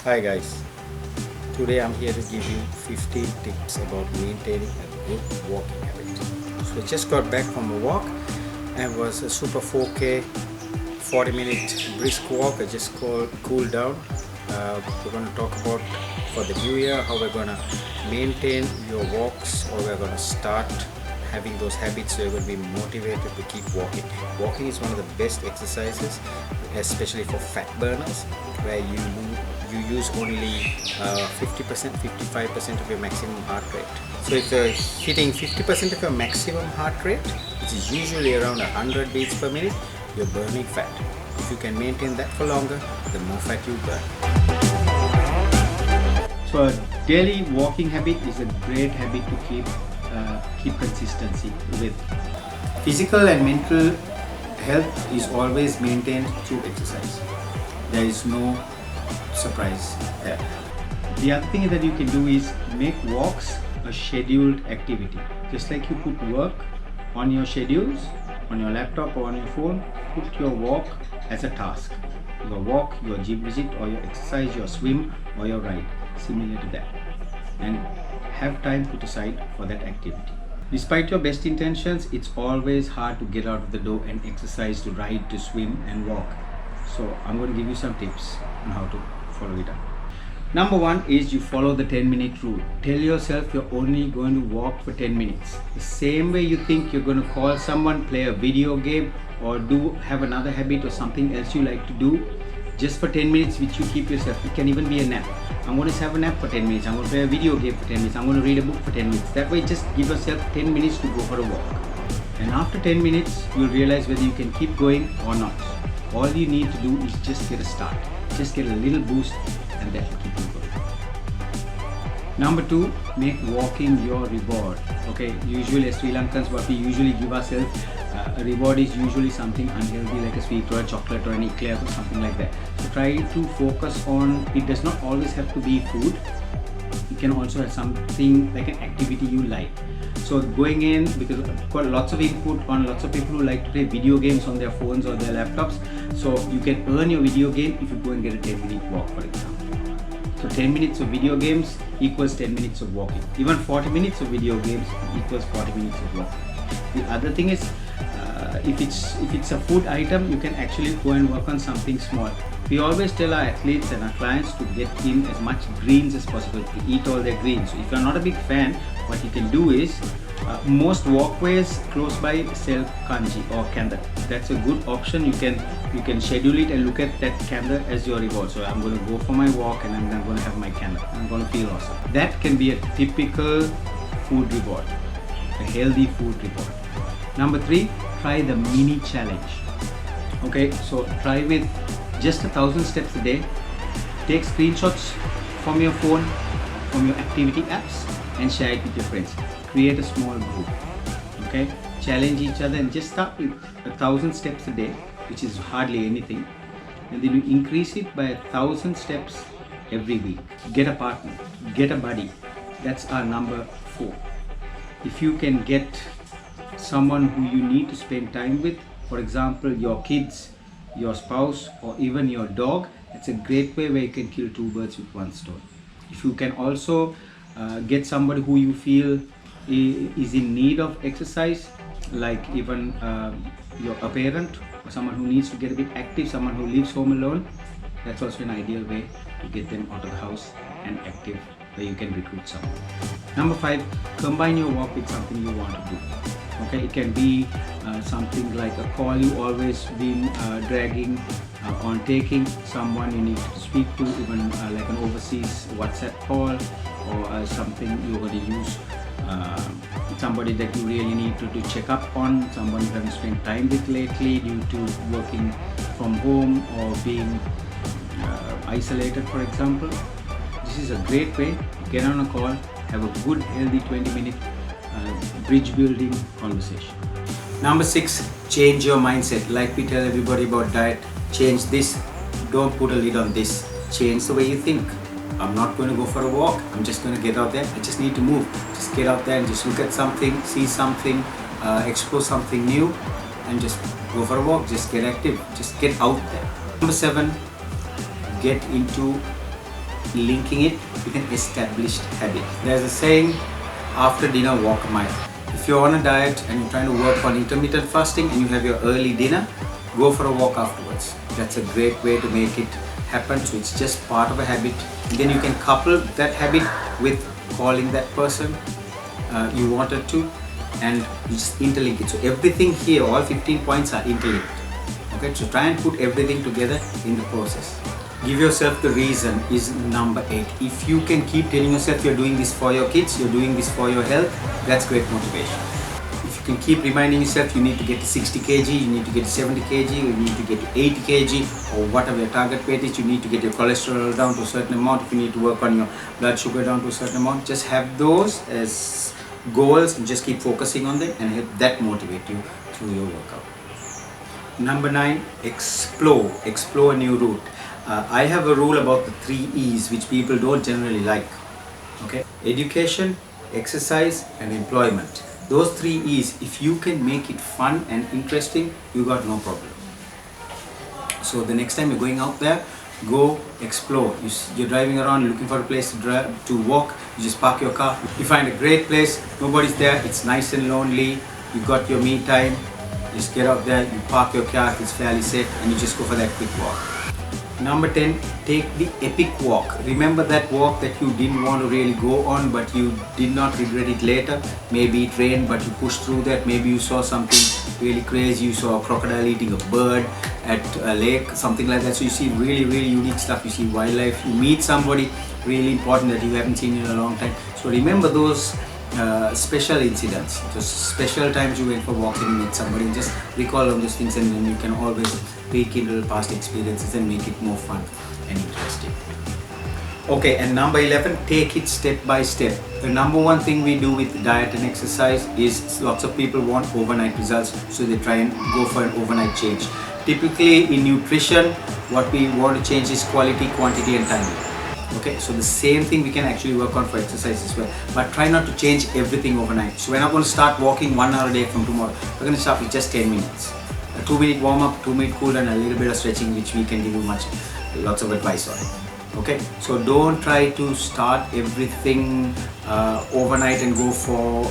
Hi guys, today I'm here to give you 15 tips about maintaining a good walking habit. So I just got back from a walk and it was a super 4K 40-minute brisk walk. I just cooled down. We're going to talk about for the new year how we're going to maintain your walks, or we're going to start having those habits so you're going to be motivated to keep walking. Walking is one of the best exercises, especially for fat burners, where you use only 50%, 55% of your maximum heart rate. So if you're hitting 50% of your maximum heart rate, which is usually around 100 beats per minute, you're burning fat. If you can maintain that for longer, the more fat you burn. So a daily walking habit is a great habit to keep consistency with. Physical and mental health is always maintained through exercise. There is no surprise there. The other thing that you can do is make walks a scheduled activity. Just like you put work on your schedules, on your laptop or on your phone, put your walk as a task. Your walk, your gym visit, or your exercise, your swim or your ride, similar to that. And have time put aside for that activity. Despite your best intentions, it's always hard to get out of the door and exercise, to ride, to swim and walk. So I'm going to give you some tips on how to follow it up. Number one is you follow the 10-minute rule. Tell yourself you're only going to walk for 10 minutes. The same way you think you're going to call someone, play a video game, or have another habit or something else you like to do, just for 10 minutes, which you keep yourself. It can even be a nap. I'm going to have a nap for 10 minutes. I'm going to play a video game for 10 minutes. I'm going to read a book for 10 minutes. That way, just give yourself 10 minutes to go for a walk. And after 10 minutes, you'll realize whether you can keep going or not. All you need to do is just get a start. Just get a little boost, and that will keep you going. Number two, make walking your reward. Okay, usually as Sri Lankans, what we usually give ourselves, a reward is usually something unhealthy like a sweet or a chocolate or an eclair or something like that. So try to focus on, it does not always have to be food. You can also have something like an activity you like. So going in, because I've got lots of input on lots of people who like to play video games on their phones or their laptops. So you can earn your video game if you go and get a 10-minute walk, for example. So 10 minutes of video games equals 10 minutes of walking. Even 40 minutes of video games equals 40 minutes of walking. The other thing is, if it's a food item, you can actually go and work on something small. We always tell our athletes and our clients to get in as much greens as possible, to eat all their greens. So if you're not a big fan, what you can do is, most walkways close by sell kanji or kanda. That's a good option. You can schedule it and look at that kanda as your reward. So I'm going to go for my walk and then I'm going to have my kanda. I'm going to feel awesome. That can be a typical food reward, a healthy food reward. Number three, try the mini challenge. Okay, so try with just 1,000 steps a day. Take screenshots from your phone, from your activity apps, and share it with your friends. Create a small group. Okay, challenge each other and just start with 1,000 steps a day, which is hardly anything, and then you increase it by 1,000 steps every week. Get a partner, get a buddy. That's our number 4. If you can get someone who you need to spend time with, for example your kids, your spouse, or even your dog, it's a great way where you can kill 2 birds with 1 stone. If you can also get somebody who you feel is in need of exercise, like even a parent or someone who needs to get a bit active, someone who lives home alone, that's also an ideal way to get them out of the house and active, where you can recruit someone. Number 5, combine your walk with something you want to do. Okay, it can be something like a call you always been dragging on taking, someone you need to speak to, even like an overseas WhatsApp call, or something you're going to use, somebody that you really need to check up on, someone you haven't spent time with lately due to working from home or being isolated, for example. This is a great way to get on a call, have a good healthy 20-minute bridge building conversation. Number 6, change your mindset. Like we tell everybody about diet, change this, don't put a lid on this. Change the way you think. I'm not going to go for a walk, I'm just going to get out there. I just need to move. Just get out there and just look at something, see something, explore something new, and just go for a walk. Just get active, just get out there. Number 7, get into linking it with an established habit. There's a saying, after dinner walk a mile. If you're on a diet and you're trying to work on intermittent fasting and you have your early dinner, go for a walk afterwards. That's a great way to make it happen. So it's just part of a habit. And then you can couple that habit with calling that person you wanted to, and you just interlink it. So everything here, all 15 points are interlinked. Okay, so try and put everything together in the process. Give yourself the reason is number 8. If you can keep telling yourself you're doing this for your kids, you're doing this for your health, that's great motivation. If you can keep reminding yourself you need to get to 60 kg, you need to get to 70 kg, you need to get to 80 kg, or whatever your target weight is, you need to get your cholesterol down to a certain amount, if you need to work on your blood sugar down to a certain amount, just have those as goals and just keep focusing on them and help that motivate you through your workout. Number 9, explore a new route. I have a rule about the 3 E's which people don't generally like. Okay, education, exercise and employment. Those 3 E's, if you can make it fun and interesting, you got no problem. So the next time you're going out there, go explore. You're driving around looking for a place to walk, you just park your car. You find a great place, nobody's there, it's nice and lonely, you got your me time, just get out there, you park your car, it's fairly safe, and you just go for that quick walk. Number 10, take the epic walk. Remember that walk that you didn't want to really go on, but you did not regret it later. Maybe it rained, but you pushed through that. Maybe you saw something really crazy. You saw a crocodile eating a bird at a lake, something like that. So you see really, really unique stuff. You see wildlife. You meet somebody really important that you haven't seen in a long time. So remember those special incidents, those special times you went for walking and met somebody, and just recall all those things, and then you can always rekindle past experiences and make it more fun and interesting. Okay, and number 11, take it step by step. The number one thing we do with diet and exercise is lots of people want overnight results, so they try and go for an overnight change. Typically in nutrition, what we want to change is quality, quantity and timing. Okay, so the same thing we can actually work on for exercise as well, but try not to change everything overnight. So we're not going to start walking 1 hour a day from tomorrow. We're going to start with just 10 minutes. A 2-minute warm up, 2-minute cool and a little bit of stretching, which we can give you lots of advice on. Okay, so don't try to start everything overnight and go for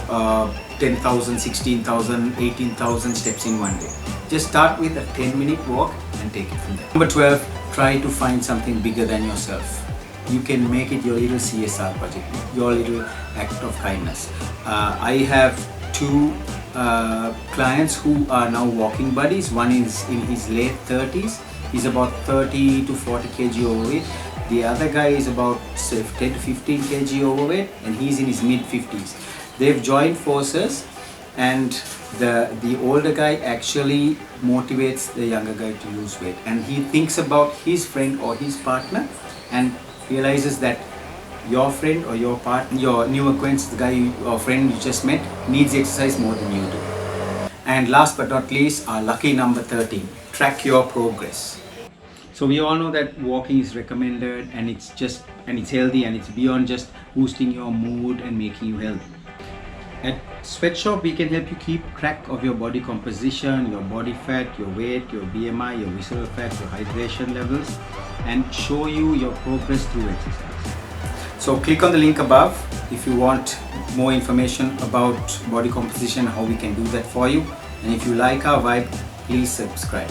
10,000, 16,000, 18,000 steps in one day. Just start with a 10-minute walk and take it from there. Number 12, try to find something bigger than yourself. You can make it your little CSR project, your little act of kindness. I have 2 clients who are now walking buddies. One is in his late 30s, he's about 30 to 40 kg overweight. The other guy is about 10 to 15 kg overweight and he's in his mid 50s. They've joined forces, and the older guy actually motivates the younger guy to lose weight, and he thinks about his friend or his partner and realizes that your friend or your partner, your new acquaintance, the guy or friend you just met, needs exercise more than you do. And last but not least, our lucky number 13, track your progress. So we all know that walking is recommended, and it's healthy, and it's beyond just boosting your mood and making you healthy. At Sweatshop, we can help you keep track of your body composition, your body fat, your weight, your BMI, your visceral fat, your hydration levels, and show you your progress through exercise. So click on the link above if you want more information about body composition, how we can do that for you. And if you like our vibe, please subscribe.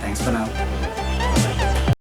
Thanks for now.